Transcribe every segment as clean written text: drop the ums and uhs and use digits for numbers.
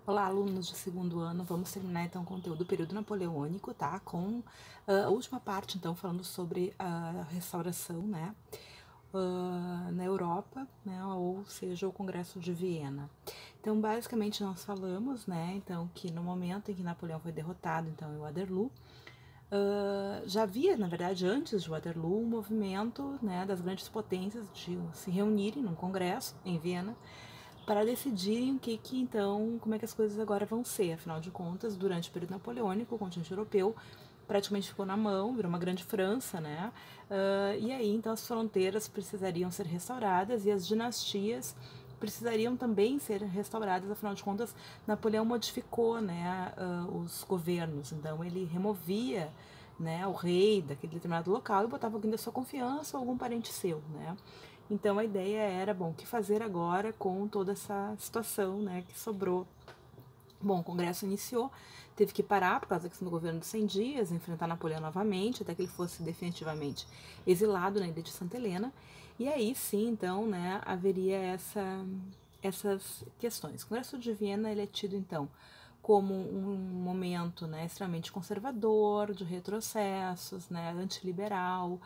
Olá, alunos de segundo ano, vamos terminar então o conteúdo do período napoleônico, tá? Com a última parte, então, falando sobre a restauração, né? Na Europa, né? Ou seja, o Congresso de Viena. Então, basicamente, nós falamos, né? Então, que no momento em que Napoleão foi derrotado, então, em Waterloo, já havia, na verdade, antes de Waterloo, um movimento, né, das grandes potências de se reunirem num congresso em Viena para decidirem então, como é que as coisas agora vão ser. Afinal de contas, durante o período napoleônico, o continente europeu praticamente ficou na mão, virou uma grande França, né? E aí, então, as fronteiras precisariam ser restauradas e as dinastias precisariam também ser restauradas. Afinal de contas, Napoleão modificou, né, os governos. Então, ele removia, né, o rei daquele determinado local e botava alguém da sua confiança ou algum parente seu, né? Então a ideia era, bom, o que fazer agora com toda essa situação, né, que sobrou. Bom, o Congresso iniciou, teve que parar por causa da questão do governo dos 100 dias, enfrentar Napoleão novamente, até que ele fosse definitivamente exilado na ilha de Santa Helena. E aí sim, então, né, haveria essas questões. O Congresso de Viena ele é tido, então, como um momento, né, extremamente conservador, de retrocessos, né, antiliberal,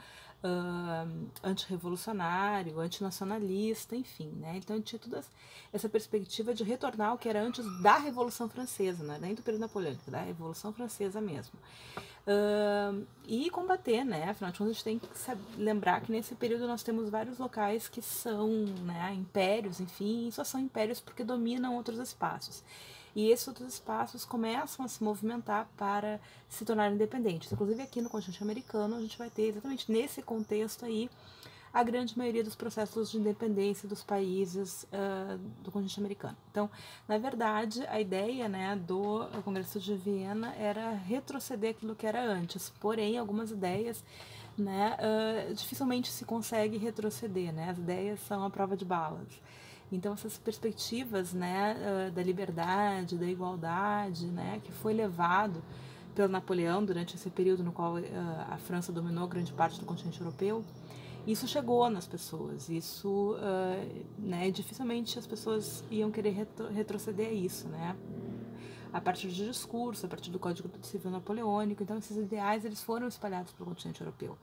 antirrevolucionário, antinacionalista, enfim, né? Então tinha toda essa perspectiva de retornar ao que era antes da Revolução Francesa, né? Nem do período napoleônico, da Revolução Francesa mesmo. E combater, né? Afinal de contas, a gente tem que lembrar que nesse período nós temos vários locais que são, né, impérios, enfim, e só são impérios porque dominam outros espaços. E esses outros espaços começam a se movimentar para se tornar independentes. Inclusive aqui no continente americano a gente vai ter exatamente nesse contexto aí a grande maioria dos processos de independência dos países do continente americano. Então, na verdade, a ideia, né, do Congresso de Viena era retroceder aquilo que era antes. Porém, algumas ideias, né, dificilmente se consegue retroceder, né? As ideias são a prova de balas. Então essas perspectivas, né, da liberdade, da igualdade, né, que foi levado pelo Napoleão durante esse período no qual a França dominou grande parte do continente europeu, isso chegou nas pessoas. Isso, né, dificilmente as pessoas iam querer retroceder a isso, né? A partir de discurso, a partir do Código Civil Napoleônico. Então esses ideais eles foram espalhados pelo continente europeu.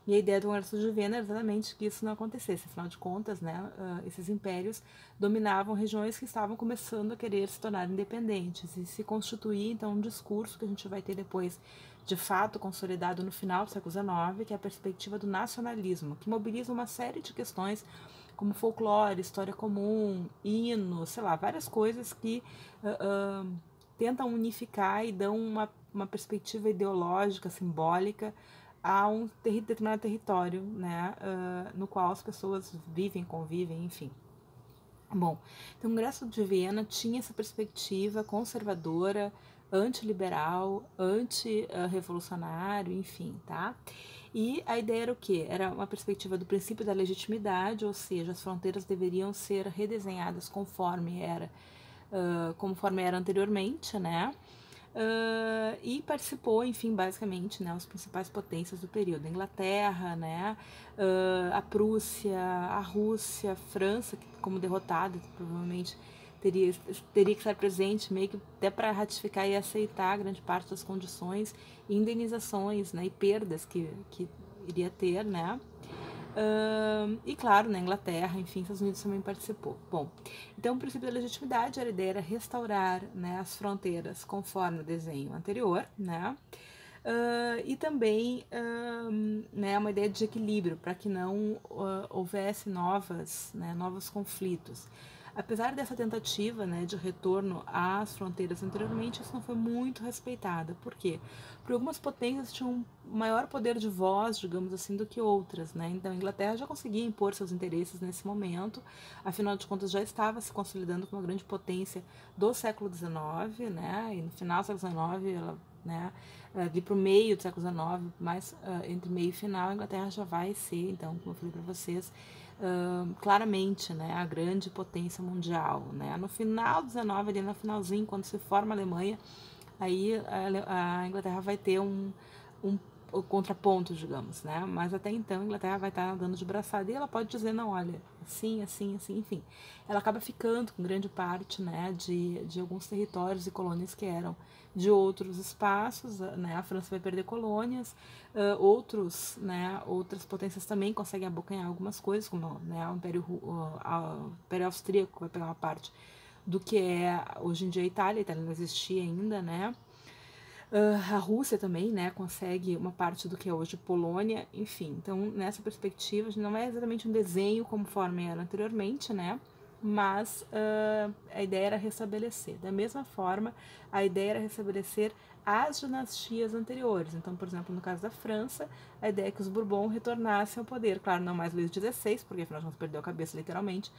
E a ideia do Congresso de Viena era exatamente que isso não acontecesse. Afinal de contas, né, esses impérios dominavam regiões que estavam começando a querer se tornar independentes e se constituir, então, um discurso que a gente vai ter depois, de fato, consolidado no final do século XIX, que é a perspectiva do nacionalismo, que mobiliza uma série de questões como folclore, história comum, hino, sei lá, várias coisas que tentam unificar e dão uma perspectiva ideológica, simbólica, a um determinado território, né, no qual as pessoas vivem, convivem, enfim. Bom, então o Congresso de Viena tinha essa perspectiva conservadora, antiliberal, anti-revolucionário, enfim, tá? E a ideia era o quê? Era uma perspectiva do princípio da legitimidade, ou seja, as fronteiras deveriam ser redesenhadas conforme era anteriormente, né? E participou, enfim, basicamente, né, as principais potências do período, a Inglaterra, né, a Prússia, a Rússia, a França, que, como derrotada, provavelmente teria que estar presente, meio que até para ratificar e aceitar grande parte das condições e indenizações, né, e perdas que iria ter, né, e claro, na Inglaterra, enfim, Estados Unidos também participou. Bom, então o princípio da legitimidade, a ideia era restaurar, né, as fronteiras conforme o desenho anterior, né? E também, né, uma ideia de equilíbrio para que não houvesse novos conflitos. Apesar dessa tentativa, né, de retorno às fronteiras anteriormente, isso não foi muito respeitada. Por quê? Porque algumas potências tinham um maior poder de voz, digamos assim, do que outras, né? Então a Inglaterra já conseguia impor seus interesses nesse momento, afinal de contas já estava se consolidando como uma grande potência do século XIX, né? E no final do século XIX, ela, né, ali para o meio do século XIX, mais entre meio e final, a Inglaterra já vai ser, então, como eu falei para vocês, claramente, né, a grande potência mundial, né? No final do 19, ali no finalzinho, quando se forma a Alemanha, aí a Inglaterra vai ter o contraponto, digamos, né? Mas até então a Inglaterra vai estar andando de braçada e ela pode dizer, não, olha, assim, assim, assim, enfim. Ela acaba ficando com grande parte, né, de alguns territórios e colônias que eram de outros espaços, né? A França vai perder colônias, outras potências também conseguem abocanhar algumas coisas, como, né, o Império Austríaco vai pegar uma parte do que é hoje em dia a Itália não existia ainda, né? A Rússia também, né, consegue uma parte do que é hoje Polônia, enfim. Então, nessa perspectiva, não é exatamente um desenho conforme era anteriormente, né, mas a ideia era restabelecer. Da mesma forma, a ideia era restabelecer as dinastias anteriores. Então, por exemplo, no caso da França, a ideia é que os Bourbon retornassem ao poder. Claro, não mais Luís XVI, porque afinal de contas perdeu a cabeça literalmente,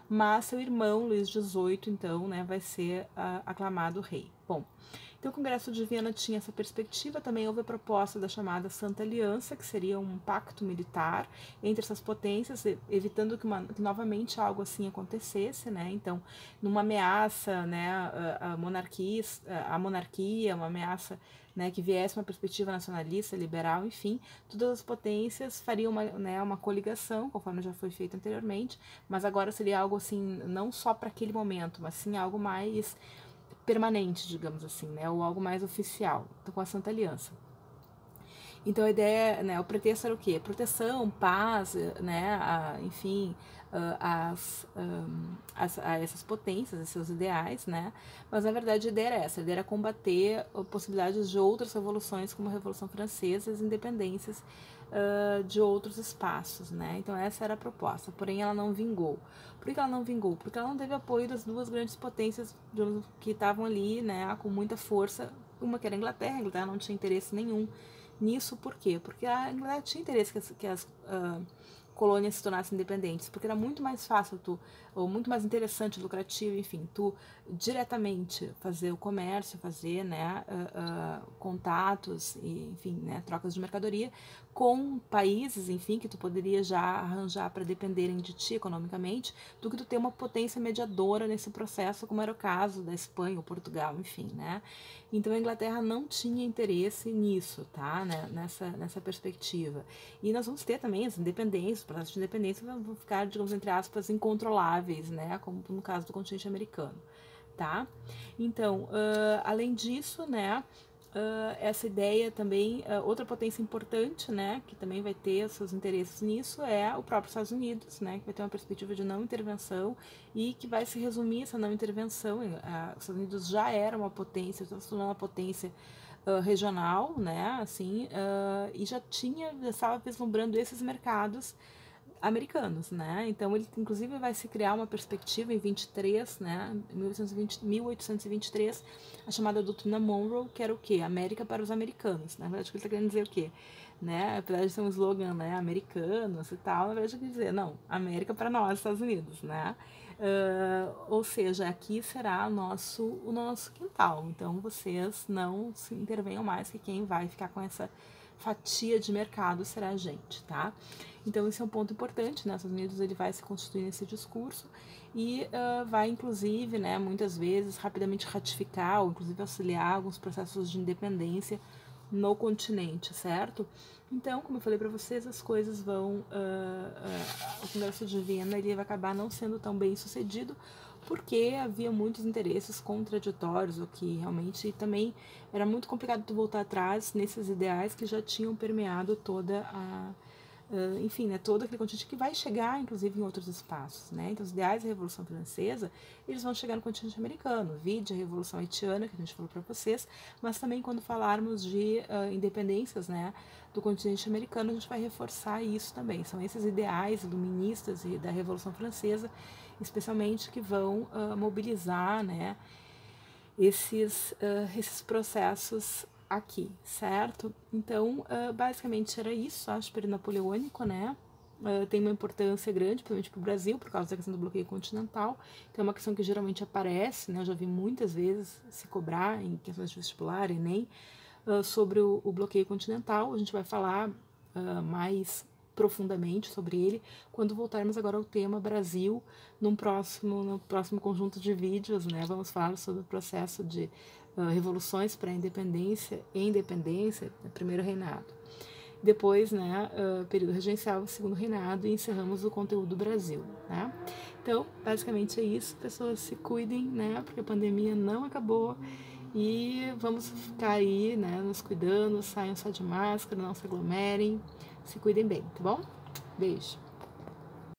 mas seu irmão, Luís XVIII, então, né, vai ser aclamado rei. Bom, então o Congresso de Viena tinha essa perspectiva, também houve a proposta da chamada Santa Aliança, que seria um pacto militar entre essas potências, evitando que novamente algo assim acontecesse, né? Então, numa ameaça, né, a monarquia, uma ameaça, né, que viesse uma perspectiva nacionalista, liberal, enfim, todas as potências fariam uma coligação, conforme já foi feito anteriormente, mas agora seria algo assim, não só para aquele momento, mas sim algo mais permanente, digamos assim, né, ou algo mais oficial, com a Santa Aliança. Então a ideia, né, o pretexto era o quê? Proteção, paz, né, enfim, a essas potências, a seus ideais, né? Mas na verdade a ideia era essa, a ideia era combater possibilidades de outras revoluções, como a Revolução Francesa e as independências de outros espaços, né? Então essa era a proposta, porém ela não vingou. Por que ela não vingou? Porque ela não teve apoio das duas grandes potências que estavam ali, né, com muita força, uma que era a Inglaterra não tinha interesse nenhum nisso. Por quê? Porque a Inglaterra tinha interesse que as colônias se tornassem independentes, porque era muito mais fácil ou muito mais interessante, lucrativo, enfim, tu diretamente fazer o comércio, fazer, né, contatos e, enfim, né, trocas de mercadoria com países, enfim, que tu poderia já arranjar para dependerem de ti economicamente, do que tu ter uma potência mediadora nesse processo, como era o caso da Espanha ou Portugal, enfim, né? Então a Inglaterra não tinha interesse nisso, tá? Né? Nessa perspectiva. E nós vamos ter também as independências, os processos de independência vão ficar, digamos, entre aspas, incontroláveis, né? Como no caso do continente americano, tá? Então, além disso, né? Essa ideia também, outra potência importante, né, que também vai ter seus interesses nisso, é o próprio Estados Unidos, né, que vai ter uma perspectiva de não intervenção e que vai se resumir essa não intervenção. Os Estados Unidos já era uma potência, está se tornando uma potência regional, né, assim, e já estava vislumbrando esses mercados americanos, né? Então ele inclusive vai se criar uma perspectiva em 23, né, 1823, a chamada doutrina Monroe, que era o quê? América para os americanos. Na verdade, ele está querendo dizer o quê? Né? Apesar de ser um slogan, né, americanos e tal, na verdade quer dizer, não, América para nós, Estados Unidos, né? Ou seja, aqui será o nosso quintal. Então vocês não se intervenham mais, que quem vai ficar com essa fatia de mercado será a gente, tá? Então esse é um ponto importante, né? Os Estados Unidos ele vai se constituir nesse discurso e vai inclusive, né, muitas vezes rapidamente ratificar ou inclusive auxiliar alguns processos de independência no continente, certo? Então, como eu falei para vocês, as coisas vão, o Congresso de Viena ele vai acabar não sendo tão bem sucedido porque havia muitos interesses contraditórios, o que realmente também era muito complicado tu voltar atrás nesses ideais que já tinham permeado toda enfim, né, todo aquele continente que vai chegar, inclusive, em outros espaços, né? Então, os ideais da Revolução Francesa, eles vão chegar no continente americano, vide a Revolução Haitiana, que a gente falou para vocês, mas também quando falarmos de independências, né, do continente americano, a gente vai reforçar isso também. São esses ideais iluministas e da Revolução Francesa, especialmente, que vão mobilizar, né, esses processos aqui, certo? Então, basicamente era isso, acho, Império Napoleônico, né? Tem uma importância grande, principalmente para o Brasil, por causa da questão do bloqueio continental. Então, é uma questão que geralmente aparece, né? Eu já vi muitas vezes se cobrar em questões de vestibular, Enem, sobre o bloqueio continental. A gente vai falar mais profundamente sobre ele quando voltarmos agora ao tema Brasil no próximo conjunto de vídeos, né? Vamos falar sobre o processo de revoluções para a independência e independência, primeiro reinado. Depois, né, período regencial, segundo reinado, e encerramos o conteúdo do Brasil, né? Então, basicamente é isso. Pessoas, se cuidem, né? Porque a pandemia não acabou e vamos ficar aí, né, nos cuidando, saiam só de máscara, não se aglomerem, se cuidem bem, tá bom? Beijo!